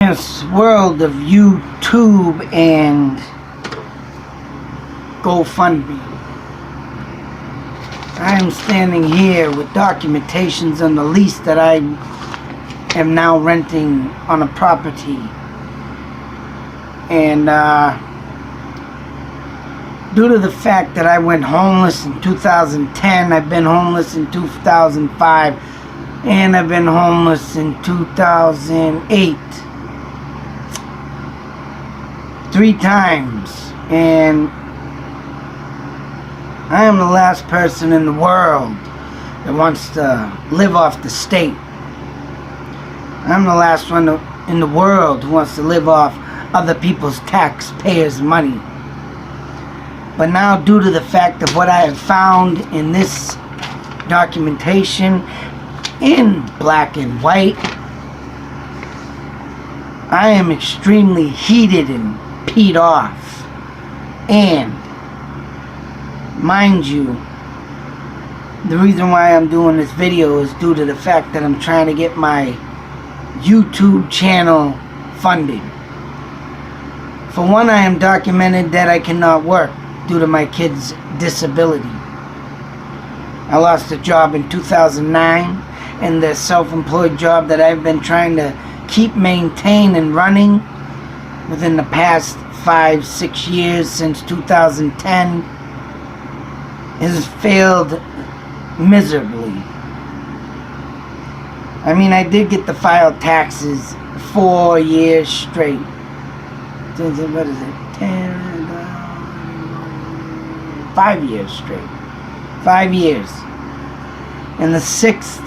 This world of YouTube and GoFundMe. I am standing here with documentations on the lease that I am now renting on a property. And due to the fact that I went homeless in 2010, I've been homeless in 2005, and I've been homeless in 2008. 3 times, and I am the last person in the world that wants to live off the state. I'm the last one in the world who wants to live off other people's taxpayers' money. But now, due to the fact of what I have found in this documentation in black and white, I am extremely heated and peed off. And mind you, the reason why I'm doing this video is due to the fact that I'm trying to get my YouTube channel funded. For one, I am documented that I cannot work due to my kid's disability. I lost a job in 2009, and the self-employed job that I've been trying to maintain and running within the past 5-6 years since 2010 has failed miserably. I mean, I did get to file taxes 4 years straight. What is it? 5 years straight. 5 years. And the 6th,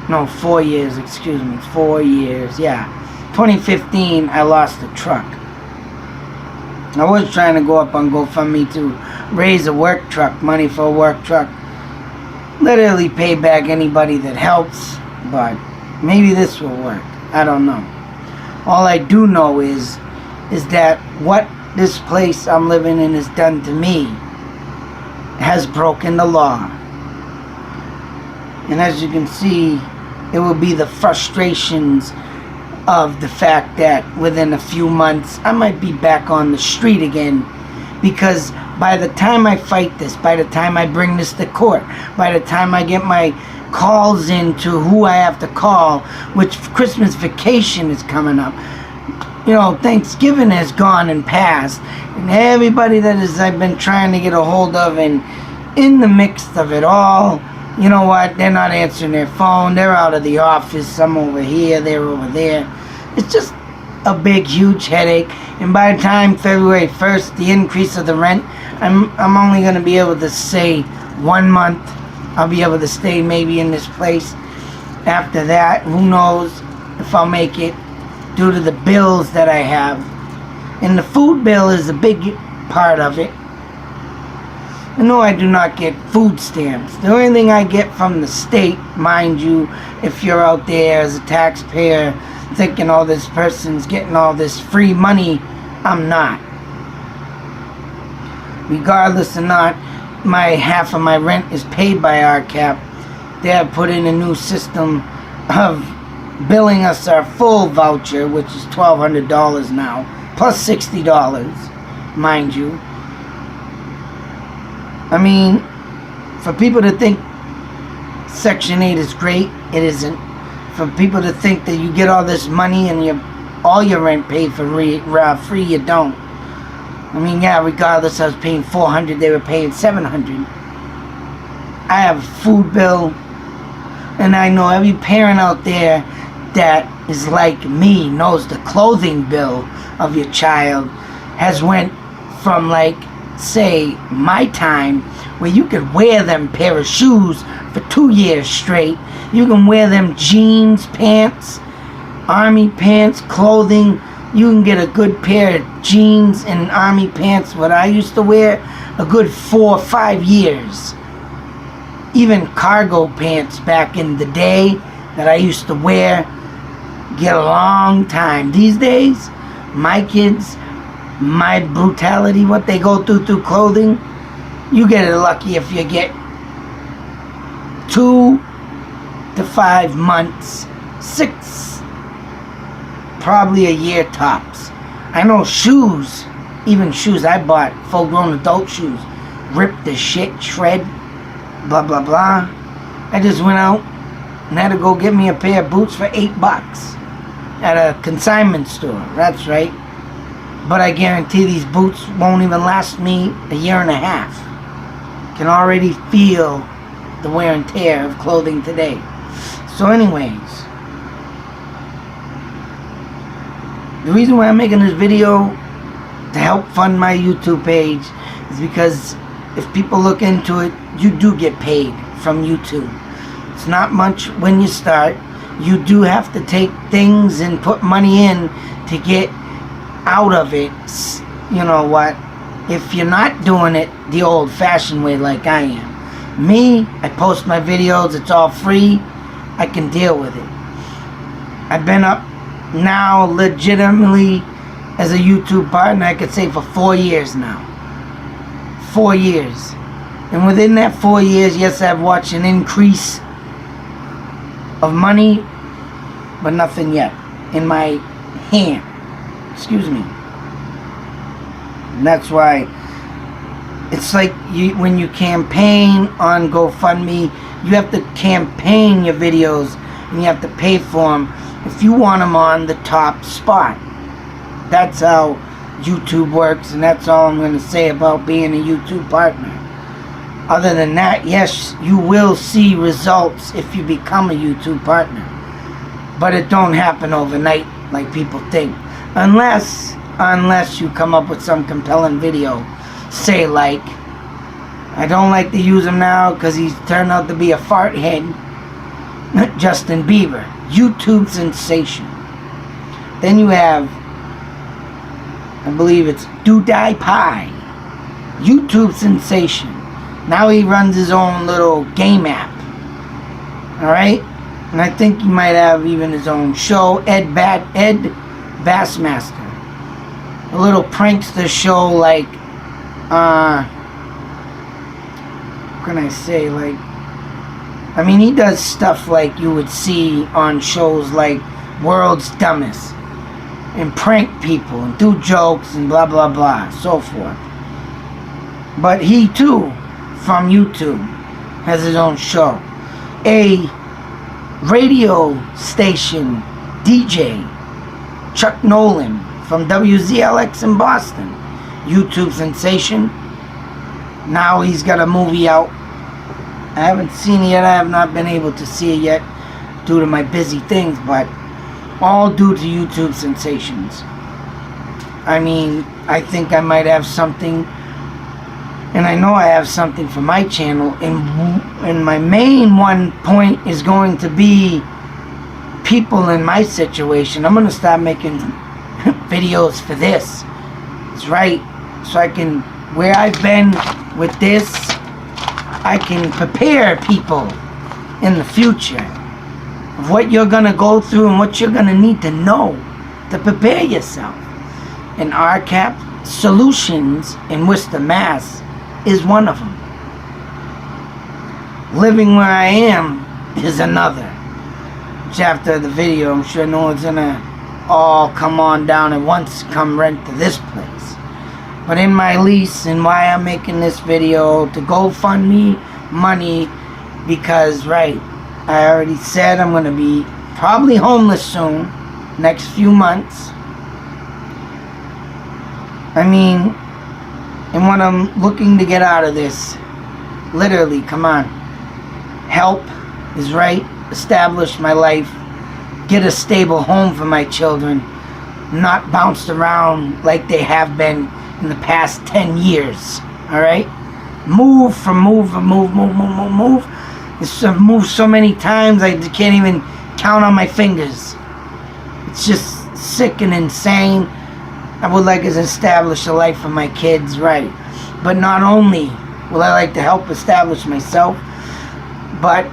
no, 4 years, excuse me, 4 years, yeah. 2015, I lost a truck. I was trying to go up on GoFundMe to raise a work truck, money for a work truck. Literally pay back anybody that helps, but maybe this will work. I don't know. All I do know is that what this place I'm living in has done to me has broken the law. And as you can see, it will be the frustrations of the fact that within a few months I might be back on the street again, because by the time I fight this, by the time I bring this to court, by the time I get my calls into who I have to call, which Christmas vacation is coming up, you know, Thanksgiving has gone and passed, and everybody that I've been trying to get a hold of and in the mix of it all, you know what, they're not answering their phone, they're out of the office, some over here, they're over there. It's just a big, huge headache. And by the time February 1st, the increase of the rent, I'm only going to be able to say 1 month. I'll be able to stay maybe in this place. After that, who knows if I'll make it due to the bills that I have. And the food bill is a big part of it. No, I do not get food stamps. The only thing I get from the state, mind you, if you're out there as a taxpayer thinking, oh, this person's getting all this free money, I'm not. Regardless or not, half of my rent is paid by RCAP. They have put in a new system of billing us our full voucher, which is $1,200 now, plus $60, mind you. I mean, for people to think Section 8 is great, it isn't. For people to think that you get all this money and all your rent paid for free, you don't. I mean, yeah, regardless, I was paying $400, they were paying $700. I have a food bill, and I know every parent out there that is like me knows the clothing bill of your child has went from, like, say, my time, where you could wear them pair of shoes for 2 years straight. You can wear them jeans, pants, army pants, clothing. You can get a good pair of jeans and army pants, what I used to wear, a good 4 or 5 years. Even cargo pants back in the day that I used to wear, get a long time. These days, my kids, my brutality, what they go through clothing, you get it lucky if you get 2 to 5 months, 6 probably a year tops. I know shoes, even shoes I bought, full-grown adult shoes, ripped the shit, shred, blah, blah, blah. I just went out and had to go get me a pair of boots for $8 at a consignment store. That's right. But I guarantee these boots won't even last me a year and a half. Can already feel the wear and tear of clothing today. So anyways, the reason why I'm making this video to help fund my YouTube page is because if people look into it, you do get paid from YouTube. It's not much when you start. You do have to take things and put money in to get out of it. You know what? If you're not doing it the old-fashioned way like I am. Me, I post my videos, it's all free. I can deal with it. I've been up now legitimately as a YouTube partner, I could say for 4 years now. 4 years. And within that 4 years, yes, I've watched an increase of money, but nothing yet in my hand. Excuse me. And that's why it's like when you campaign on GoFundMe, you have to campaign your videos and you have to pay for them if you want them on the top spot. That's how YouTube works, and that's all I'm going to say about being a YouTube partner. Other than that, yes, you will see results if you become a YouTube partner. But it don't happen overnight like people think. Unless you come up with some compelling video. Say like, I don't like to use him now because he's turned out to be a fart head. Justin Bieber. YouTube sensation. Then you have, I believe it's PewDiePie. YouTube sensation. Now he runs his own little game app. Alright? And I think he might have even his own show, Ed Bassmaster. A little prankster show like, what can I say, like, I mean, he does stuff like you would see on shows like World's Dumbest, and prank people and do jokes and blah blah blah, so forth. But he too, from YouTube, has his own show. A radio station DJ, Chuck Nolan from WZLX in Boston, YouTube sensation. Now he's got a movie out. I haven't seen it yet. I have not been able to see it yet due to my busy things, but all due to YouTube sensations. I mean, I think I might have something, and I know I have something for my channel, and my main one point is going to be people in my situation. I'm going to start making videos for this. That's right. So I can, where I've been with this, I can prepare people in the future of what you're going to go through and what you're going to need to know to prepare yourself. And RCAP Solutions in Worcester, Mass is one of them. Living where I am is another. Which after the video, I'm sure no one's going to all come on down at once, come rent to this place. But in my lease, and why I'm making this video, to GoFundMe money, because, right, I already said I'm going to be probably homeless soon, next few months. I mean, and when I'm looking to get out of this, literally, come on, help is right, establish my life, get a stable home for my children, not bounced around like they have been in the past 10 years, alright? Move. It's moved so many times I can't even count on my fingers. It's just sick and insane. I would like to establish a life for my kids, right? But not only will I like to help establish myself, but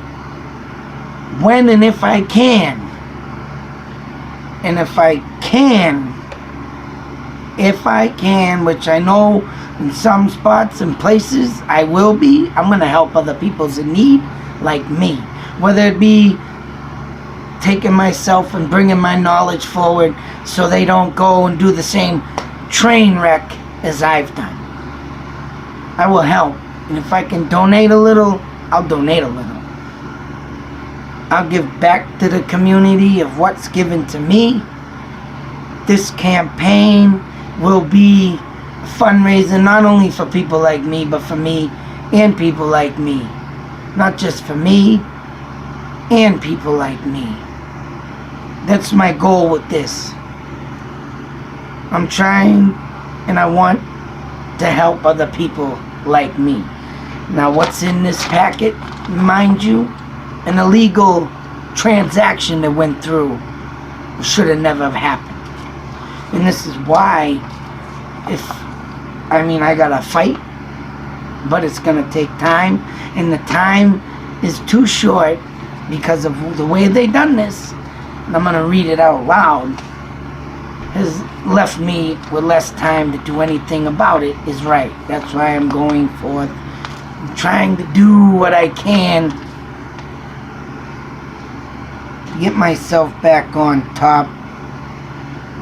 when and if I can, which I know in some spots and places I will be, I'm going to help other people's in need like me. Whether it be taking myself and bringing my knowledge forward so they don't go and do the same train wreck as I've done. I will help. And if I can donate a little, I'll donate a little. I'll give back to the community of what's given to me. This campaign will be fundraising not only for people like me, but for me and people like me. Not just for me and people like me. That's my goal with this. I'm trying and I want to help other people like me. Now what's in this packet, mind you, an illegal transaction that went through should have never have happened. And this is why I gotta fight, but it's gonna take time, and the time is too short because of the way they done this, and I'm gonna read it out loud, has left me with less time to do anything about it is right. That's why I'm going forth. I'm trying to do what I can to get myself back on top.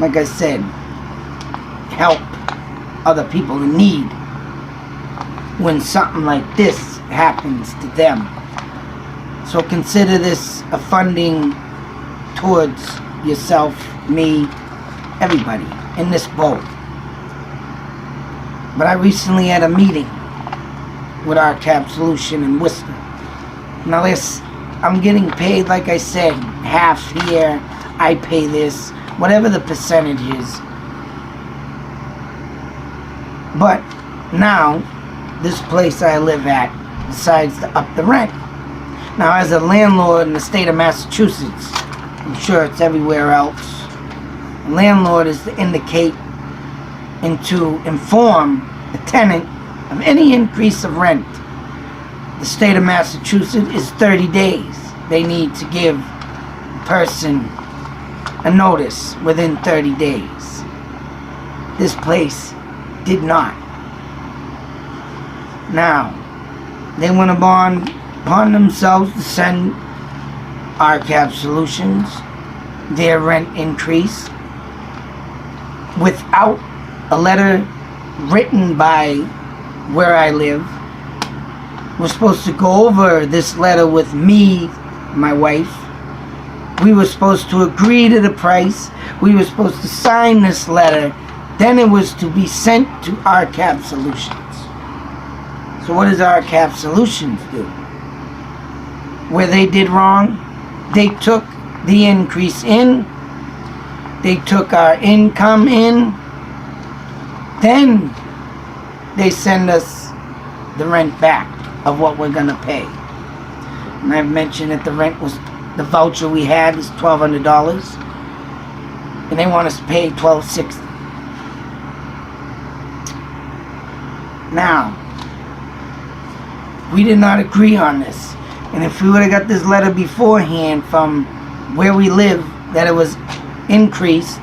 Like I said, help other people in need when something like this happens to them. So consider this a funding towards yourself, me, everybody in this boat. But I recently had a meeting with RCAP Solution in Worcester. Now this, I'm getting paid, like I said, half here, I pay this, whatever the percentage is. But now, this place I live at decides to up the rent. Now as a landlord in the state of Massachusetts, I'm sure it's everywhere else, a landlord is to indicate and to inform the tenant of any increase of rent. The state of Massachusetts is 30 days. They need to give a person a notice within 30 days. This place did not. Now, they went upon themselves to send RCAP Solutions their rent increase without a letter written by where I live. We're supposed to go over this letter with me, my wife. We were supposed to agree to the price. We were supposed to sign this letter. Then it was to be sent to RCAP Solutions. So what does RCAP Solutions do? Where they did wrong, they took the increase in, they took our income in, then they send us the rent back of what we're gonna pay. And I've mentioned that the voucher we had is $1,200, and they want us to pay $1,260. Now, we did not agree on this, and if we would have got this letter beforehand from where we live that it was increased,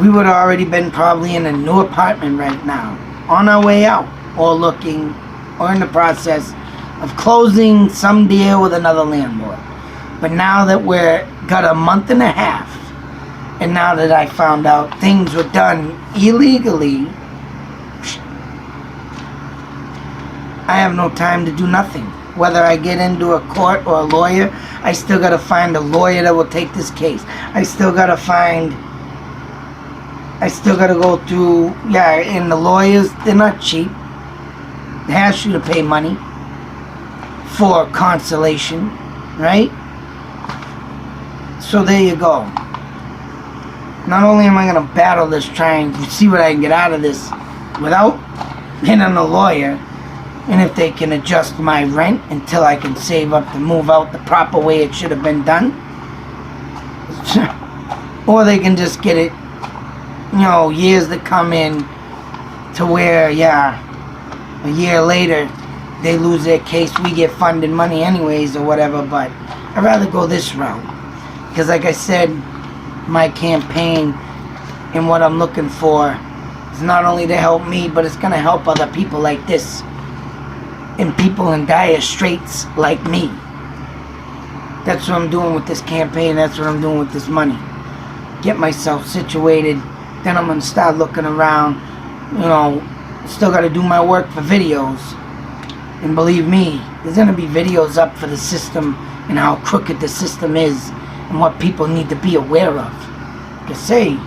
we would have already been probably in a new apartment right now, on our way out, or looking, or in the process of closing some deal with another landlord. But now that we're got a month and a half, and now that I found out things were done illegally, I have no time to do nothing. Whether I get into a court or a lawyer, I still gotta find a lawyer that will take this case. I still gotta go through, and the lawyers, they're not cheap. They ask you to pay money for consolation, right? So there you go. Not only am I gonna battle this, trying to see what I can get out of this without getting a lawyer, and if they can adjust my rent until I can save up to move out the proper way it should have been done, or they can just get it, years to come in to where, a year later they lose their case, we get funded money anyways or whatever. But I'd rather go this route, because like I said, my campaign and what I'm looking for is not only to help me, but it's going to help other people like this, and people in dire straits like me. That's what I'm doing with this campaign. That's what I'm doing with this money. Get myself situated. Then I'm going to start looking around. Still got to do my work for videos. And believe me, there's going to be videos up for the system and how crooked the system is and what people need to be aware of. Because say,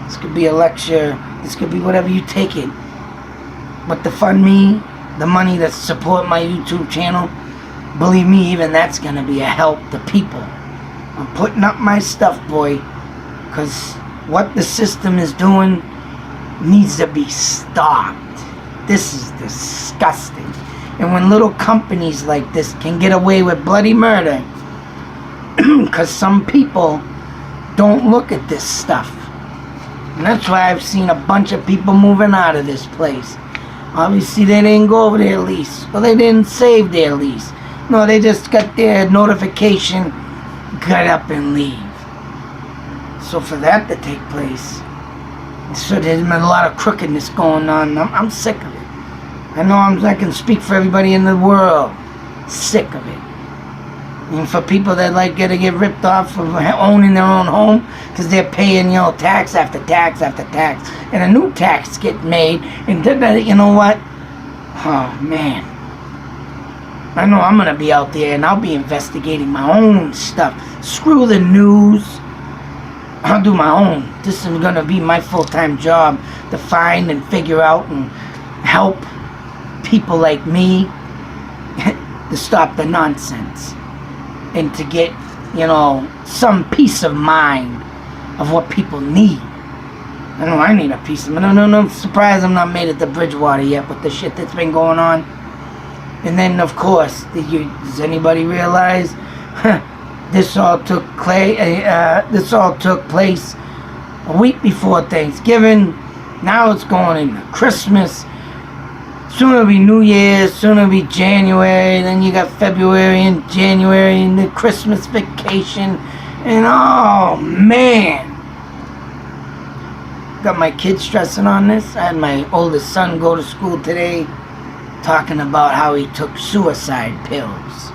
this could be a lecture, this could be whatever you take it. But the fund me, the money that support my YouTube channel, believe me, even that's going to be a help to people. I'm putting up my stuff, boy, because what the system is doing needs to be stopped. This is disgusting. And when little companies like this can get away with bloody murder, because some people don't look at this stuff. And that's why I've seen a bunch of people moving out of this place. Obviously, they didn't go over their lease, or they didn't save their lease. No, they just got their notification, got up and leave. So for that to take place, so there's been a lot of crookedness going on. I'm sick of it. I know I can speak for everybody in the world. Sick of it. And for people that gotta get ripped off for owning their own home, because they're paying, tax after tax after tax, and a new tax get made, and you know what? Oh man, I know I'm gonna be out there and I'll be investigating my own stuff. Screw the news. I'll do my own. This is gonna be my full-time job to find and figure out and help people like me to stop the nonsense. And to get, some peace of mind of what people need. I know I need a peace of mind. No, I'm surprised I'm not made it to Bridgewater yet with the shit that's been going on. And then, of course, does anybody realize this all took place a week before Thanksgiving. Now it's going into Christmas. Soon it'll be New Year's, soon it'll be January, then you got February and January and the Christmas vacation, and oh man. Got my kids stressing on this. I had my oldest son go to school today talking about how he took suicide pills.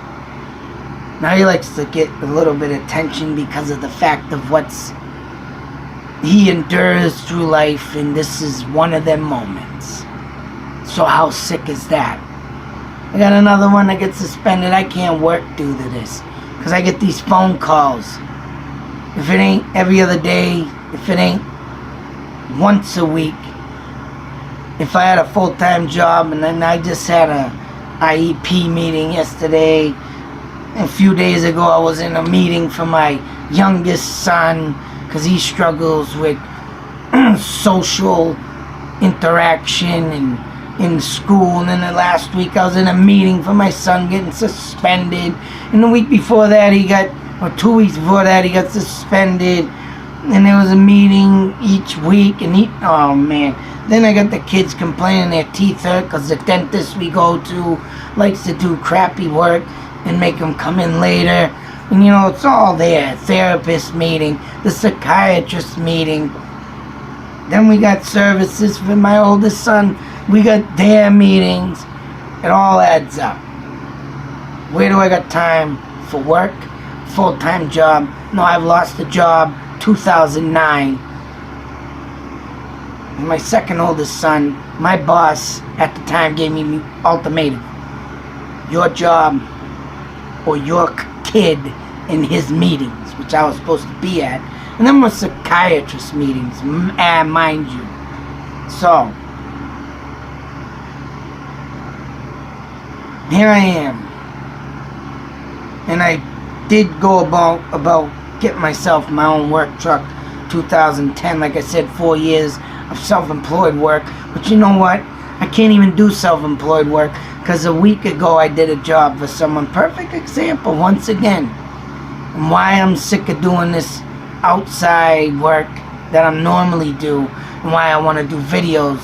Now he likes to get a little bit of attention because of the fact of what's he endures through life, and this is one of them moments. So how sick is that? I got another one that gets suspended. I can't work due to this because I get these phone calls. If it ain't every other day, if it ain't once a week, if I had a full-time job, and then I just had a IEP meeting yesterday. A few days ago I was in a meeting for my youngest son because he struggles with social interaction and in school, and then the last week I was in a meeting for my son getting suspended, and the week before that 2 weeks before that he got suspended, and there was a meeting each week, and oh man, then I got the kids complaining their teeth hurt because the dentist we go to likes to do crappy work and make them come in later, and it's all there. Therapist meeting, the psychiatrist meeting, then we got services for my oldest son. We got their meetings. It all adds up. Where do I got time for work? Full-time job. No, I've lost a job 2009. My second oldest son, my boss at the time gave me an ultimatum. Your job or your kid in his meetings, which I was supposed to be at. And then my psychiatrist meetings, mind you. So, here I am, and I did go about getting myself my own work truck 2010. Like I said, 4 years of self-employed work, but you know what, I can't even do self-employed work because a week ago I did a job for someone. Perfect example once again, and why I'm sick of doing this outside work that I normally do, and why I want to do videos.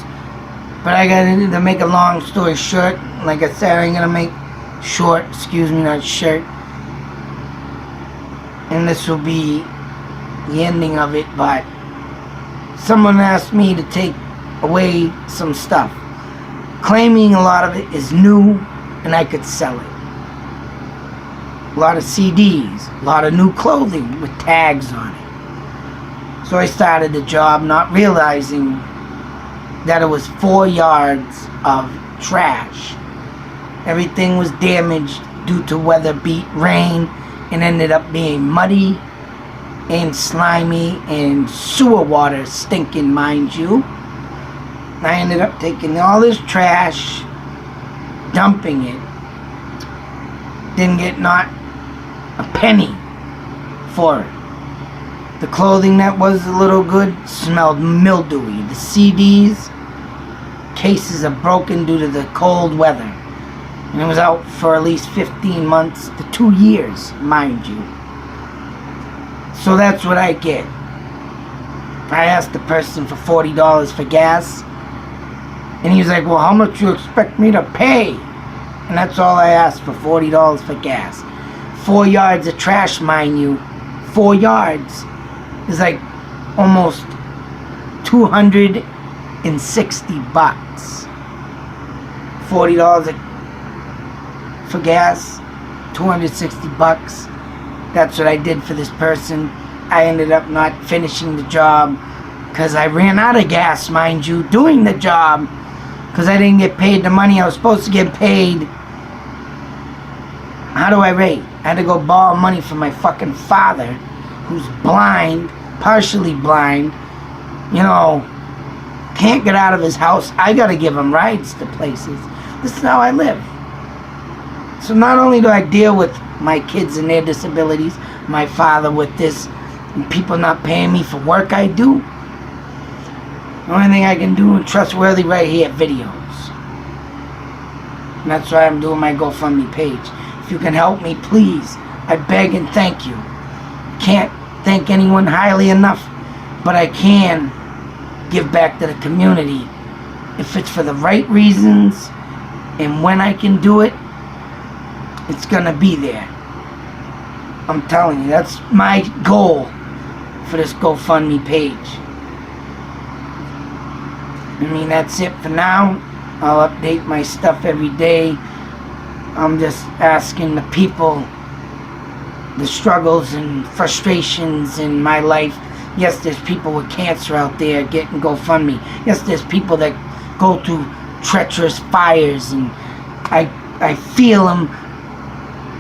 But I got to make a long story short. Like I said, I ain't gonna make short, not shirt. And this will be the ending of it, but someone asked me to take away some stuff, claiming a lot of it is new and I could sell it. a lot of CDs, a lot of new clothing with tags on it. So I started the job not realizing that it was 4 yards of trash. Everything was damaged due to weather beat rain and ended up being muddy and slimy and sewer water stinking, mind you. I ended up taking all this trash, dumping it. Didn't get not a penny for it. The clothing that was a little good smelled mildewy. The CDs cases are broken due to the cold weather. And it was out for at least 15 months to 2 years, mind you. So that's what I get. I asked the person for $40 for gas. And he was like, well, how much you expect me to pay? And that's all I asked for, $40 for gas. 4 yards of trash, mind you. 4 yards is like almost $260. $40 for gas, $260. That's what I did for this person. I ended up not finishing the job because I ran out of gas, mind you, doing the job. Because I didn't get paid the money I was supposed to get paid. How do I rate? I had to go borrow money from my fucking father, who's blind, partially blind. You know, can't get out of his house. I gotta give him rides to places. This is how I live. So not only do I deal with my kids and their disabilities, my father with this, and people not paying me for work I do. The only thing I can do is trustworthy right here, videos. And that's why I'm doing my GoFundMe page. If you can help me, please, I beg and thank you. Can't thank anyone highly enough, but I can give back to the community. If it's for the right reasons, and when I can do it, it's gonna be there. I'm telling you, that's my goal for this GoFundMe page. I mean, that's it for now. I'll update my stuff every day. I'm just asking the people the struggles and frustrations in my life. Yes, there's people with cancer out there getting GoFundMe. Yes, there's people that go through treacherous fires, and I feel them.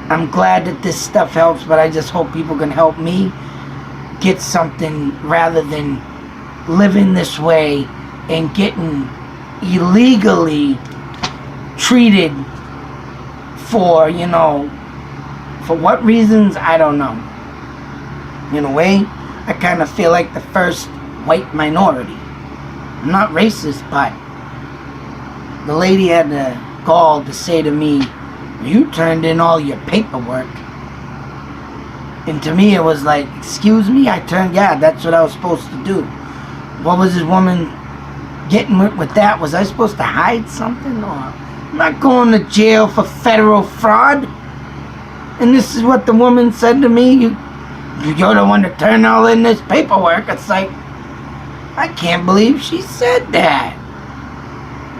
I'm glad that this stuff helps, but I just hope people can help me get something rather than living this way and getting illegally treated for, you know, for what reasons, I don't know. In a way, I kind of feel like the first white minority. I'm not racist, but the lady had the gall to say to me, you turned in all your paperwork. And to me it was like, excuse me? Yeah, that's what I was supposed to do. What was this woman getting with that? Was I supposed to hide something? Or I'm not going to jail for federal fraud. And this is what the woman said to me. You're the one that turned all in this paperwork. It's like, I can't believe she said that.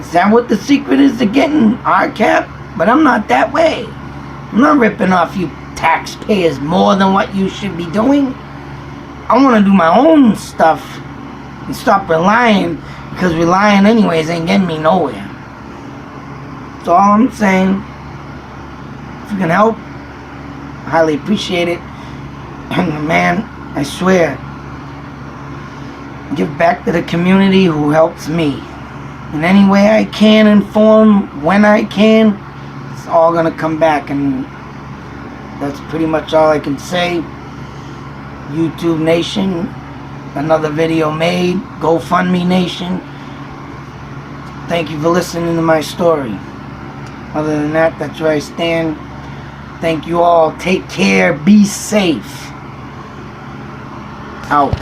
Is that what the secret is to getting RCAP? But I'm not that way. I'm not ripping off you taxpayers more than what you should be doing. I want to do my own stuff and stop relying, because relying anyways ain't getting me nowhere. That's all I'm saying. If you can help, I highly appreciate it. And man, I swear, give back to the community who helps me. In any way I can, inform when I can, it's all gonna come back, and that's pretty much all I can say. YouTube Nation, another video made. GoFundMe Nation, thank you for listening to my story. Other than that, that's where I stand. Thank you all. Take care. Be safe. Out.